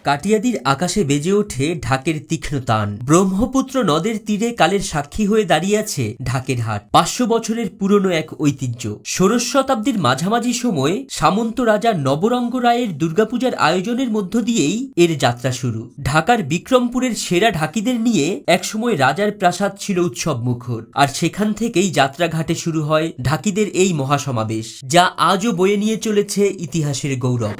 কাটিয়াদির আকাশে বেজে ওঠে ঢাকের তীক্ষ্ণ তান। ব্রহ্মপুত্র নদের তীরে কালের সাক্ষী হয়ে দাঁড়িয়ে আছে ঢাকের হাট। ৫০০ বছরের পুরনো এক ঐতিহ্য। ষোড়শ শতাব্দীর মাঝামাঝি সময়ে সামন্ত রাজা নবরঙ্গ রায়ের দুর্গাপূজার আয়োজনের মধ্য দিয়েই এর যাত্রা শুরু। ঢাকার বিক্রমপুরের সেরা ঢাকিদের নিয়ে একসময় রাজার প্রাসাদ ছিল উৎসব মুখর, আর সেখান থেকেই যাত্রাঘাটে শুরু হয় ঢাকিদের এই মহাসমাবেশ, যা আজও বয়ে নিয়ে চলেছে ইতিহাসের গৌরব।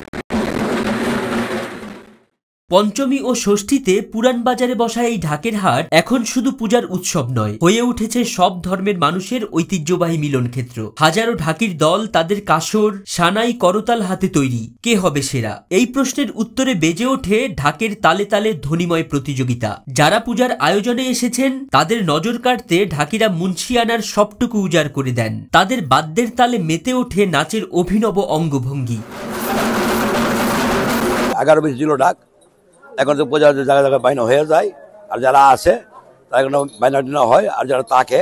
পঞ্চমী ও ষষ্ঠীতে পুরান বাজারে বসা এই ঢাকের হাট এখন শুধু পূজার উৎসব নয়, হয়ে উঠেছে সব ধর্মের মানুষের ঐতিহ্যবাহী মিলন ক্ষেত্র। হাজারো ঢাকির দল তাদের কাসর, সানাই, করতাল হাতে তৈরি। কে হবে সেরা? এই প্রশ্নের উত্তরে বেজে ওঠে ঢাকের তালে তালে ধ্বনিময় প্রতিযোগিতা। যারা পূজার আয়োজনে এসেছেন তাদের নজর কাড়তে ঢাকিরা মুন্সিয়ানার সবটুকু উজাড় করে দেন। তাদের বাদ্যের তালে মেতে ওঠে নাচের অভিনব অঙ্গভঙ্গি। 11-20 জিলো ঢাক এখন তো পূজা জায়গায় জায়গায় বাইনা হয়ে যায়, আর যারা আছে তারা এখন বাইনা টিনা হয়, আর যারা তাকে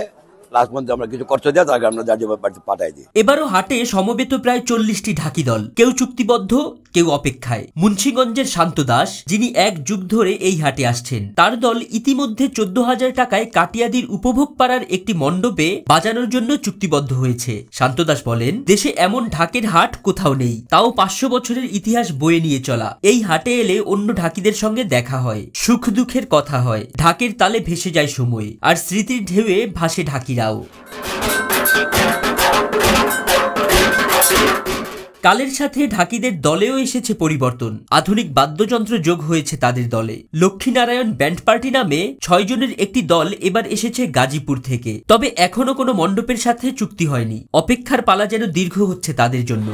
লাস্ট মধ্যে আমরা কিছু খরচ দিয়ে তাকে আমরা যার বাড়িতে পাঠাই দিই। এবারও হাটে সমবেত প্রায় 40টি ঢাকি দল, কেউ চুক্তিবদ্ধ, কেউ অপেক্ষায়। মুন্সিগঞ্জের শান্ত দাস, যিনি এক যুগ ধরে এই হাটে আসছেন, তার দল ইতিমধ্যে 14,000 টাকায় কাটিয়াদির উপভোগ পাড়ার একটি মণ্ডপে বাজানোর জন্য চুক্তিবদ্ধ হয়েছে। শান্ত দাস বলেন, দেশে এমন ঢাকের হাট কোথাও নেই, তাও 500 বছরের ইতিহাস বয়ে নিয়ে চলা। এই হাটে এলে অন্য ঢাকিদের সঙ্গে দেখা হয়, সুখ দুঃখের কথা হয়, ঢাকের তালে ভেসে যায় সময়, আর স্মৃতির ঢেউয়ে ভাসে ঢাকিরাও। কালের সাথে ঢাকিদের দলেও এসেছে পরিবর্তন। আধুনিক বাদ্যযন্ত্র যোগ হয়েছে তাদের দলে। লক্ষ্মীনারায়ণ ব্যান্ড পার্টি নামে 6 জনের একটি দল এবার এসেছে গাজীপুর থেকে। তবে এখনো কোনো মণ্ডপের সাথে চুক্তি হয়নি। অপেক্ষার পালা যেন দীর্ঘ হচ্ছে তাদের জন্য।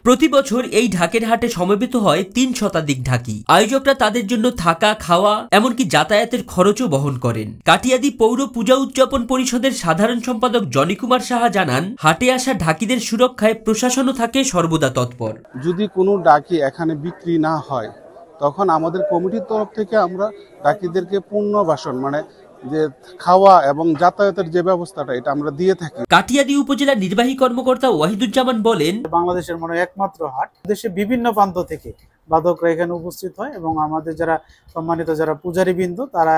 প্রতি বছর এই ঢাকের হাটে সমবেত হয় 3 শতাধিক ঢাকি। আয়োজকরা তাদের জন্য থাকা, খাওয়া, এমনকি যাতায়াতের খরচও বহন করেন। কাটিয়াদি পৌর পূজা উদযাপন পরিষদের সাধারণ সম্পাদক জনি কুমার সাহা জানান, হাটে আসা ঢাকিদের সুরক্ষায় প্রশাসনও থাকে সর্বদা তৎপর। যদি কোনো ডাকি এখানে বিক্রি না হয়, তখন আমাদের কমিটির তরফ থেকে আমরা ডাকিদেরকে পুনর্বাসন মানে যে খাওয়া এবং যাতায়াতের যে ব্যবস্থাটা এটা আমরা দিয়ে থাকি। কাটিয়াদি উপজেলা নির্বাহী কর্মকর্তা ওয়াহিদুজ্জামান বলেন, বাংলাদেশের মনে একমাত্র হাট, দেশে বিভিন্ন প্রান্ত থেকে বাদকরা এখানে উপস্থিত হয় এবং আমাদের যারা সম্মানিত যারা পূজারীবৃন্দ তারা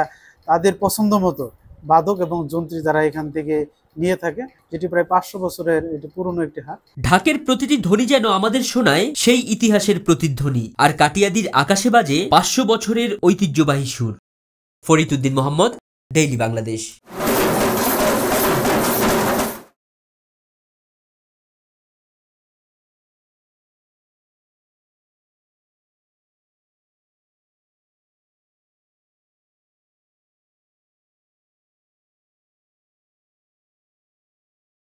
তাদের পছন্দ মতো বাদক এবং যন্ত্রী তারা এখান থেকে নিয়ে থাকে, যেটি প্রায় 500 বছরের এটি পুরনো একটি হাট। ঢাকের প্রতিটি ধ্বনি যেন আমাদের শোনায় সেই ইতিহাসের প্রতিধ্বনি, আর কাটিয়াদির আকাশে বাজে 500 বছরের ঐতিহ্যবাহী সুর। ফরিদ উদ্দিন মোহাম্মদ, ডেইলি বাংলাদেশ।